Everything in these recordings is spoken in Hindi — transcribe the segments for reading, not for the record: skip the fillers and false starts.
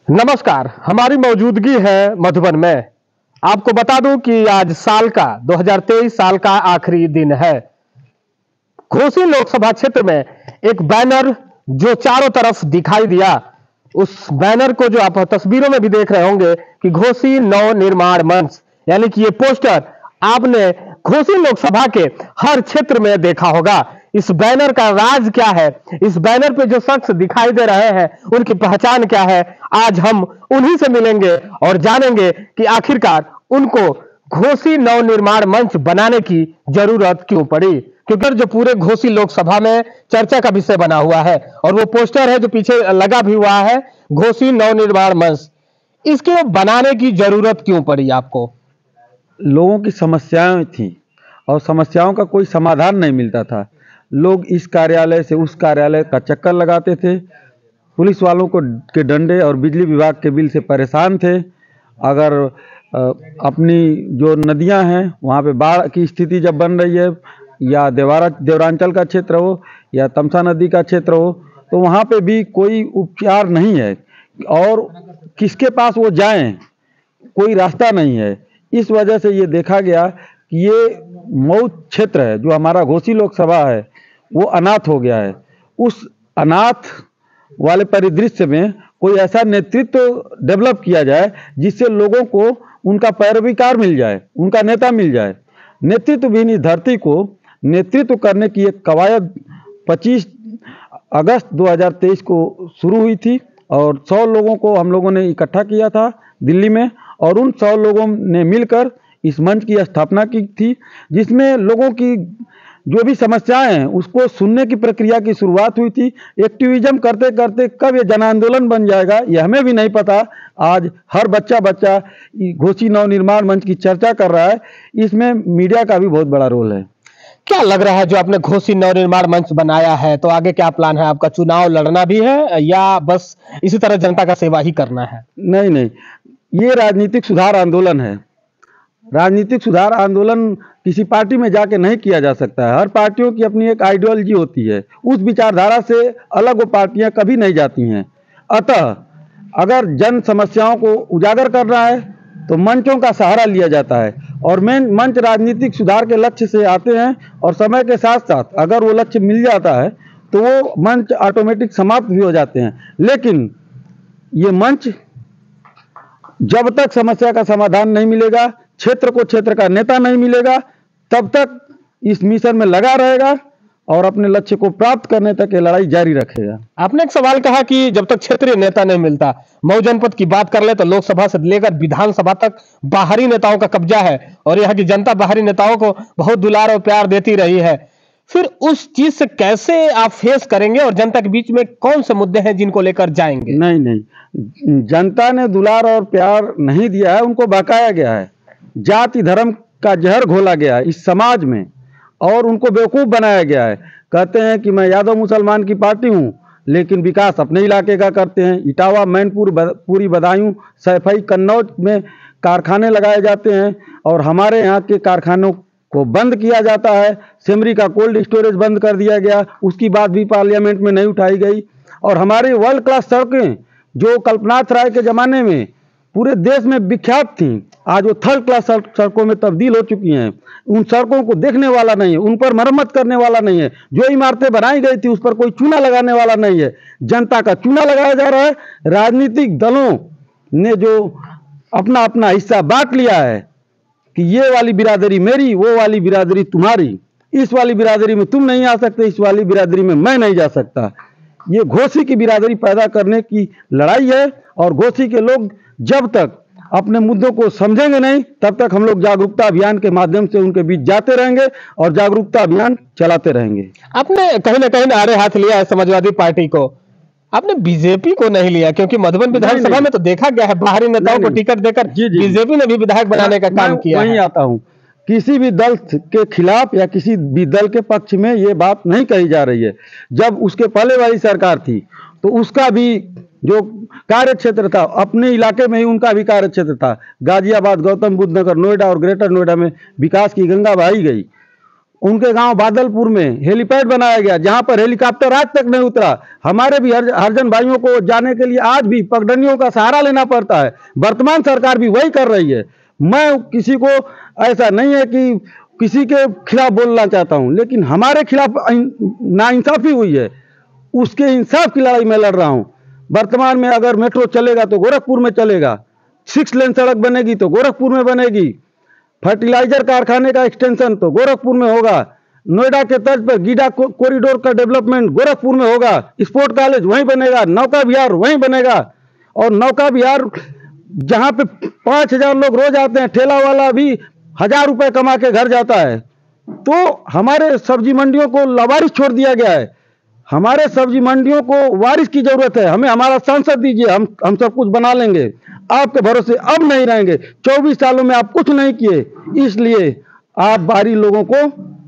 नमस्कार। हमारी मौजूदगी है मधुबन में। आपको बता दूं कि आज साल का 2023 साल का आखिरी दिन है। घोसी लोकसभा क्षेत्र में एक बैनर जो चारों तरफ दिखाई दिया, उस बैनर को जो आप तस्वीरों में भी देख रहे होंगे कि घोसी नव निर्माण मंच, यानी कि ये पोस्टर आपने घोसी लोकसभा के हर क्षेत्र में देखा होगा। इस बैनर का राज क्या है, इस बैनर पे जो शख्स दिखाई दे रहे हैं उनकी पहचान क्या है, आज हम उन्हीं से मिलेंगे और जानेंगे कि आखिरकार उनको घोसी नवनिर्माण मंच बनाने की जरूरत क्यों पड़ी। क्योंकि जो पूरे घोसी लोकसभा में चर्चा का विषय बना हुआ है और वो पोस्टर है जो पीछे लगा भी हुआ है, घोसी नवनिर्माण मंच, इसके बनाने की जरूरत क्यों पड़ी आपको? लोगों की समस्याएं थी और समस्याओं का कोई समाधान नहीं मिलता था। लोग इस कार्यालय से उस कार्यालय का चक्कर लगाते थे, पुलिस वालों को के डंडे और बिजली विभाग के बिल से परेशान थे। अगर अपनी जो नदियां हैं वहाँ पे बाढ़ की स्थिति जब बन रही है, या देवरांचल का क्षेत्र हो या तमसा नदी का क्षेत्र हो, तो वहाँ पे भी कोई उपचार नहीं है और किसके पास वो जाएं, कोई रास्ता नहीं है। इस वजह से ये देखा गया कि ये मऊ क्षेत्र है जो हमारा घोसी लोकसभा है, वो अनाथ हो गया है। उस अनाथ वाले परिदृश्य में कोई ऐसा नेतृत्व डेवलप किया जाए जिससे लोगों को उनका पैरवीकार मिल जाए, उनका नेता मिल जाए। नेतृत्वहीन इस धरती को नेतृत्व करने की एक कवायद 25 अगस्त 2023 को शुरू हुई थी और 100 लोगों को हम लोगों ने इकट्ठा किया था दिल्ली में, और उन 100 लोगों ने मिलकर इस मंच की स्थापना की थी, जिसमें लोगों की जो भी समस्याएं हैं उसको सुनने की प्रक्रिया की शुरुआत हुई थी। एक्टिविज्म करते करते कब ये जन आंदोलन बन जाएगा ये हमें भी नहीं पता। आज हर बच्चा घोसी नवनिर्माण मंच की चर्चा कर रहा है, इसमें मीडिया का भी बहुत बड़ा रोल है। क्या लग रहा है जो आपने घोसी नवनिर्माण मंच बनाया है, तो आगे क्या प्लान है आपका? चुनाव लड़ना भी है या बस इसी तरह जनता का सेवा ही करना है? नहीं, ये राजनीतिक सुधार आंदोलन है। राजनीतिक सुधार आंदोलन किसी पार्टी में जाके नहीं किया जा सकता है। हर पार्टियों की अपनी एक आइडियोलॉजी होती है, उस विचारधारा से अलग वो पार्टियां कभी नहीं जाती हैं। अतः अगर जन समस्याओं को उजागर करना है तो मंचों का सहारा लिया जाता है, और मेन मंच राजनीतिक सुधार के लक्ष्य से आते हैं, और समय के साथ साथ अगर वो लक्ष्य मिल जाता है तो वो मंच ऑटोमेटिक समाप्त भी हो जाते हैं। लेकिन ये मंच जब तक समस्या का समाधान नहीं मिलेगा, क्षेत्र को क्षेत्र का नेता नहीं मिलेगा, तब तक इस मिशन में लगा रहेगा और अपने लक्ष्य को प्राप्त करने तक ये लड़ाई जारी रखेगा। आपने एक सवाल कहा कि जब तक क्षेत्रीय नेता नहीं मिलता, मऊ जनपद की बात कर ले तो लोकसभा से लेकर विधानसभा तक बाहरी नेताओं का कब्जा है और यहाँ की जनता बाहरी नेताओं को बहुत दुलार और प्यार देती रही है। फिर उस चीज से कैसे आप फेस करेंगे और जनता के बीच में कौन से मुद्दे हैं जिनको लेकर जाएंगे? नहीं, जनता ने दुलार और प्यार नहीं दिया है, उनको बहकाया गया है। जाति धर्म का जहर घोला गया है इस समाज में और उनको बेवकूफ़ बनाया गया है। कहते हैं कि मैं यादव मुसलमान की पार्टी हूँ, लेकिन विकास अपने इलाके का करते हैं। इटावा, मैनपुर, पूरी बदायूं, सैफई, कन्नौज में कारखाने लगाए जाते हैं और हमारे यहाँ के कारखानों को बंद किया जाता है। सिमरी का कोल्ड स्टोरेज बंद कर दिया गया, उसकी बात भी पार्लियामेंट में नहीं उठाई गई। और हमारी वर्ल्ड क्लास सड़कें जो कल्पनाथ राय के ज़माने में पूरे देश में विख्यात थी, आज वो थर्ड क्लास सड़कों में तब्दील हो चुकी हैं। उन सड़कों को देखने वाला नहीं है, उन पर मरम्मत करने वाला नहीं है। जो इमारतें बनाई गई थी उस पर कोई चूना लगाने वाला नहीं है। जनता का चूना लगाया जा रहा है। राजनीतिक दलों ने जो अपना अपना हिस्सा बांट लिया है कि ये वाली बिरादरी मेरी, वो वाली बिरादरी तुम्हारी, इस वाली बिरादरी में तुम नहीं आ सकते, इस वाली बिरादरी में मैं नहीं जा सकता। ये घोसी की बिरादरी पैदा करने की लड़ाई है और घोसी के लोग जब तक अपने मुद्दों को समझेंगे नहीं, तब तक हम लोग जागरूकता अभियान के माध्यम से उनके बीच जाते रहेंगे और जागरूकता अभियान चलाते रहेंगे। आपने कहीं ना कहीं नारे हाथ लिया है समाजवादी पार्टी को, आपने बीजेपी को नहीं लिया, क्योंकि मधुबन विधानसभा में तो देखा गया है बाहरी नेताओं को टिकट देकर बीजेपी ने भी विधायक बनाने का काम किया है। वहीं आता हूँ, किसी भी दल के खिलाफ या किसी भी दल के पक्ष में ये बात नहीं कही जा रही है। जब उसके पहले वाली सरकार थी तो उसका भी जो कार्य क्षेत्र था, अपने इलाके में ही उनका भी कार्य क्षेत्र था। गाजियाबाद, गौतम बुद्ध नगर, नोएडा और ग्रेटर नोएडा में विकास की गंगा बहाई गई। उनके गांव बादलपुर में हेलीपैड बनाया गया, जहां पर हेलीकॉप्टर आज तक नहीं उतरा। हमारे भी हरिजन भाइयों को जाने के लिए आज भी पगडंडियों का सहारा लेना पड़ता है। वर्तमान सरकार भी वही कर रही है। मैं किसी को ऐसा नहीं है कि किसी के खिलाफ बोलना चाहता हूं, लेकिन हमारे खिलाफ नाइंसाफी हुई है, उसके इंसाफ की लड़ाई मैं लड़ रहा हूं। वर्तमान में अगर मेट्रो चलेगा तो गोरखपुर में चलेगा, 6 लेन सड़क बनेगी तो गोरखपुर में बनेगी, फर्टिलाइजर कारखाने का एक्सटेंशन तो गोरखपुर में होगा, नोएडा के तर्ज पर गीडा कॉरिडोर का डेवलपमेंट गोरखपुर में होगा, स्पोर्ट कॉलेज वहीं बनेगा, नौका विहार वहीं बनेगा। और नौका विहार जहां पे 5,000 लोग रोज आते हैं, ठेला वाला भी 1,000 रुपए कमा के घर जाता है। तो हमारे सब्जी मंडियों को लावारिस छोड़ दिया गया है। हमारे सब्जी मंडियों को वारिस की जरूरत है। हमें हमारा सांसद दीजिए, हम सब कुछ बना लेंगे। आपके भरोसे अब नहीं रहेंगे। 24 सालों में आप कुछ नहीं किए, इसलिए आप बाहरी लोगों को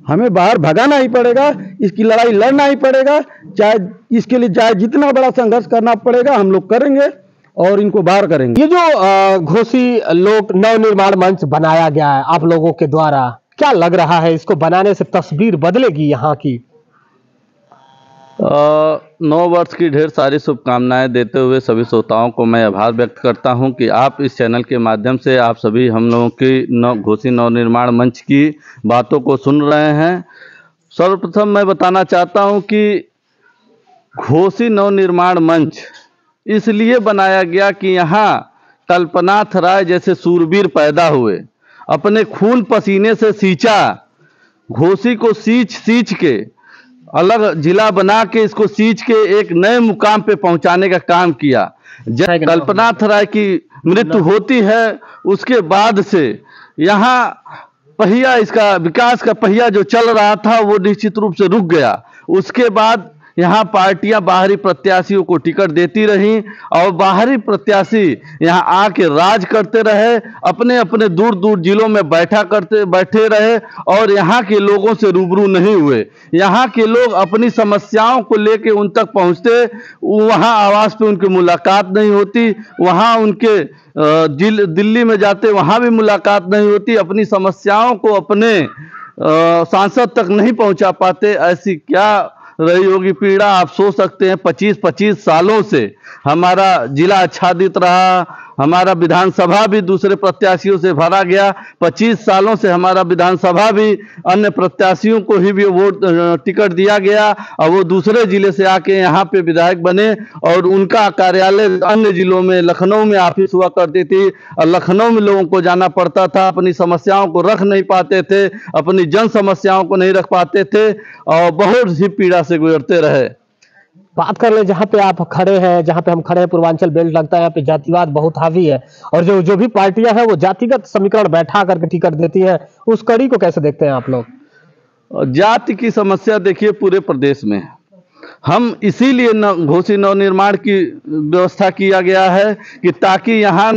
हमें बाहर भगाना ही पड़ेगा। इसकी लड़ाई लड़ना ही पड़ेगा, चाहे इसके लिए चाहे जितना बड़ा संघर्ष करना पड़ेगा हम लोग करेंगे और इनको बाहर करेंगे। ये जो घोसी लोक नवनिर्माण मंच बनाया गया है आप लोगों के द्वारा, क्या लग रहा है इसको बनाने से तस्वीर बदलेगी यहाँ की? 9 वर्ष की ढेर सारी शुभकामनाएं देते हुए सभी श्रोताओं को मैं आभार व्यक्त करता हूं कि आप इस चैनल के माध्यम से आप सभी हम लोगों की घोसी नवनिर्माण मंच की बातों को सुन रहे हैं। सर्वप्रथम मैं बताना चाहता हूं कि घोसी नवनिर्माण मंच इसलिए बनाया गया कि यहाँ कल्पनाथ राय जैसे सूरवीर पैदा हुए, अपने खून पसीने से सींचा, घोसी को सींच के अलग जिला बना के इसको सींच के एक नए मुकाम पे पहुंचाने का काम किया। जब कल्पनाथ राय की मृत्यु होती है उसके बाद से यहाँ पहिया, इसका विकास का पहिया जो चल रहा था वो निश्चित रूप से रुक गया। उसके बाद यहाँ पार्टियां बाहरी प्रत्याशियों को टिकट देती रहीं और बाहरी प्रत्याशी यहाँ आके राज करते रहे, अपने अपने दूर दूर जिलों में बैठे रहे और यहाँ के लोगों से रूबरू नहीं हुए। यहाँ के लोग अपनी समस्याओं को लेके उन तक पहुँचते, वहाँ आवास पे उनकी मुलाकात नहीं होती, वहाँ उनके दिल्ली में जाते वहाँ भी मुलाकात नहीं होती, अपनी समस्याओं को अपने सांसद तक नहीं पहुँचा पाते। ऐसी क्या रही होगी पीड़ा, आप सोच सकते हैं। 25 सालों से हमारा जिला आच्छादित रहा, हमारा विधानसभा भी दूसरे प्रत्याशियों से भरा गया। 25 सालों से हमारा विधानसभा भी अन्य प्रत्याशियों को ही भी वोट टिकट दिया गया और वो दूसरे जिले से आके यहाँ पे विधायक बने और उनका कार्यालय अन्य जिलों में, लखनऊ में ऑफिस हुआ करती थी और लखनऊ में लोगों को जाना पड़ता था, अपनी समस्याओं को रख नहीं पाते थे, अपनी जन समस्याओं को नहीं रख पाते थे और बहुत ही पीड़ा से गुजरते रहे। बात कर ले जहाँ पे आप खड़े हैं, जहाँ पे हम खड़े हैं, पूर्वांचल बेल्ट लगता है, यहाँ पे जातिवाद बहुत हावी है और जो भी पार्टियां हैं वो जातिगत समीकरण बैठा करके टिकट देती हैं। उस कड़ी को कैसे देखते हैं आप लोग? जाति की समस्या देखिए पूरे प्रदेश में है। हम इसीलिए घोसी नवनिर्माण की व्यवस्था किया गया है कि ताकि यहाँ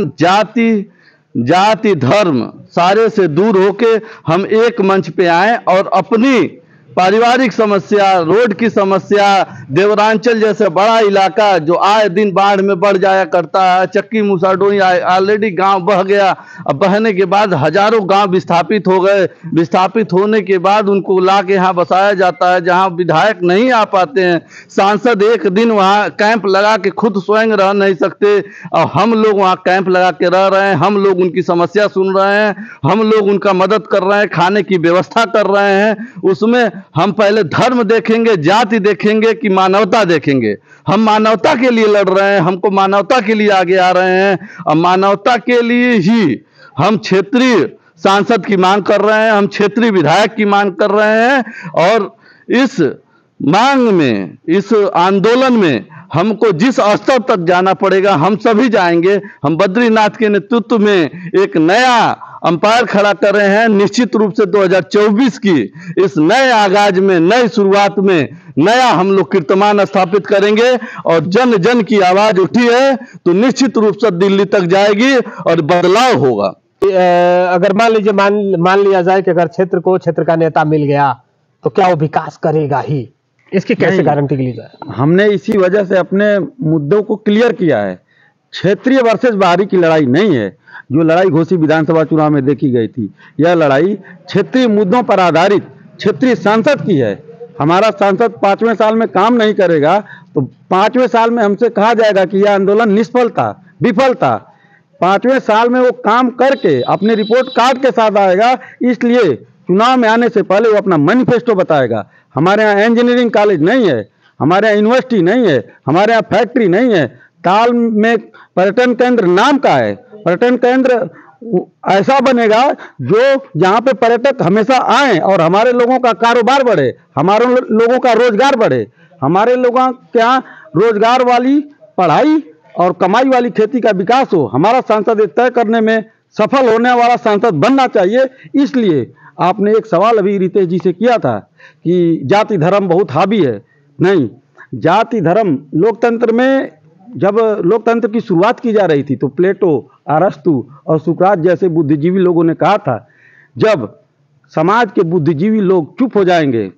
जाति धर्म सारे से दूर होके हम एक मंच पे आए और अपनी पारिवारिक समस्या, रोड की समस्या, देवरांचल जैसे बड़ा इलाका जो आए दिन बाढ़ में बढ़ जाया करता है, चक्की मुसाडोई ऑलरेडी गांव बह गया, अब बहने के बाद हजारों गांव विस्थापित हो गए। विस्थापित होने के बाद उनको ला के यहाँ बसाया जाता है जहाँ विधायक नहीं आ पाते हैं, सांसद एक दिन वहाँ कैंप लगा के खुद स्वयं रह नहीं सकते और हम लोग वहाँ कैंप लगा के रह रहे हैं। हम लोग उनकी समस्या सुन रहे हैं, हम लोग उनका मदद कर रहे हैं, खाने की व्यवस्था कर रहे हैं। उसमें हम पहले धर्म देखेंगे, जाति देखेंगे कि मानवता देखेंगे। हम मानवता के लिए लड़ रहे हैं, हमको मानवता के लिए आगे आ रहे हैं और मानवता के लिए ही हम क्षेत्रीय सांसद की मांग कर रहे हैं, हम क्षेत्रीय विधायक की मांग कर रहे हैं। और इस मांग में, इस आंदोलन में हमको जिस स्तर तक जाना पड़ेगा हम सभी जाएंगे। हम बद्रीनाथ के नेतृत्व में एक नया अंपायर खड़ा कर रहे हैं। निश्चित रूप से 2024 की इस नए आगाज में, नई शुरुआत में नया हम लोग कीर्तिमान स्थापित करेंगे और जन जन की आवाज उठी है तो निश्चित रूप से दिल्ली तक जाएगी और बदलाव होगा। अगर मान लीजिए मान लिया जाए कि अगर क्षेत्र का नेता मिल गया तो क्या वो विकास करेगा ही? इसकी कैसे गारंटी ली जाए? हमने इसी वजह से अपने मुद्दों को क्लियर किया है। क्षेत्रीय वर्सेस बाहरी की लड़ाई नहीं है। जो लड़ाई घोसी विधानसभा चुनाव में देखी गई थी, यह लड़ाई क्षेत्रीय मुद्दों पर आधारित क्षेत्रीय सांसद की है। हमारा सांसद 5वें साल में काम नहीं करेगा तो 5वें साल में हमसे कहा जाएगा कि यह आंदोलन निष्फल था, विफल था। 5वें साल में वो काम करके अपने रिपोर्ट कार्ड के साथ आएगा, इसलिए चुनाव में आने से पहले वो अपना मैनिफेस्टो बताएगा। हमारे यहाँ इंजीनियरिंग कॉलेज नहीं है, हमारे यहाँ यूनिवर्सिटी नहीं है, हमारे यहाँ फैक्ट्री नहीं है। ताल में पर्यटन केंद्र नाम का है, पर्यटन केंद्र ऐसा बनेगा जो जहाँ पे पर्यटक हमेशा आए और हमारे लोगों का कारोबार बढ़े, हमारे लोगों का रोजगार बढ़े, हमारे लोगों के यहाँ रोजगार वाली पढ़ाई और कमाई वाली खेती का विकास हो। हमारा सांसद तय करने में सफल होने वाला सांसद बनना चाहिए। इसलिए आपने एक सवाल अभी रितेश जी से किया था कि जाति धर्म बहुत हावी है। नहीं, जाति धर्म लोकतंत्र में जब लोकतंत्र की शुरुआत की जा रही थी तो प्लेटो, अरस्तु और सुकरात जैसे बुद्धिजीवी लोगों ने कहा था, जब समाज के बुद्धिजीवी लोग चुप हो जाएंगे,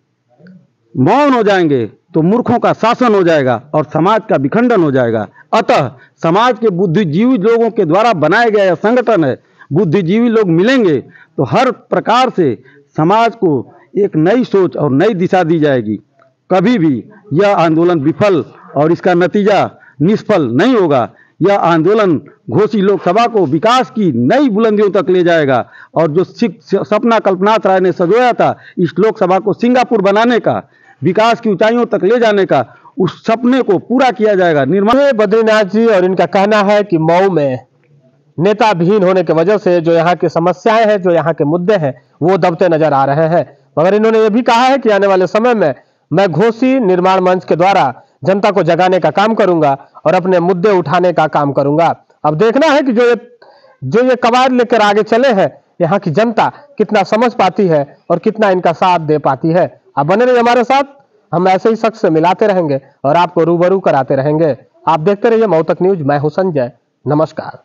मौन हो जाएंगे, तो मूर्खों का शासन हो जाएगा और समाज का विखंडन हो जाएगा। अतः समाज के बुद्धिजीवी लोगों के द्वारा बनाया गया यह संगठन है। बुद्धिजीवी लोग मिलेंगे तो हर प्रकार से समाज को एक नई सोच और नई दिशा दी जाएगी। कभी भी यह आंदोलन विफल और इसका नतीजा निष्फल नहीं होगा। यह आंदोलन घोसी लोकसभा को विकास की नई बुलंदियों तक ले जाएगा और जो सपना कल्पनाथ राय ने सजोया था इस लोकसभा को सिंगापुर बनाने का, विकास की ऊंचाइयों तक ले जाने का, उस सपने को पूरा किया जाएगा। निर्माण बद्रीनाथ जी और इनका कहना है कि मऊ में नेता विहीन होने की वजह से जो यहाँ की समस्याएं हैं, जो यहाँ के मुद्दे हैं, वो दबते नजर आ रहे हैं। मगर इन्होंने ये भी कहा है कि आने वाले समय में मैं घोसी निर्माण मंच के द्वारा जनता को जगाने का काम करूंगा और अपने मुद्दे उठाने का काम करूंगा। अब देखना है कि जो ये कवायद लेकर आगे चले हैं, यहाँ की जनता कितना समझ पाती है और कितना इनका साथ दे पाती है। आप बने रहिए हमारे साथ, हम ऐसे ही शख्स से मिलाते रहेंगे और आपको रूबरू कराते रहेंगे। आप देखते रहिए मऊ तक न्यूज। मैं हूं संजय, नमस्कार।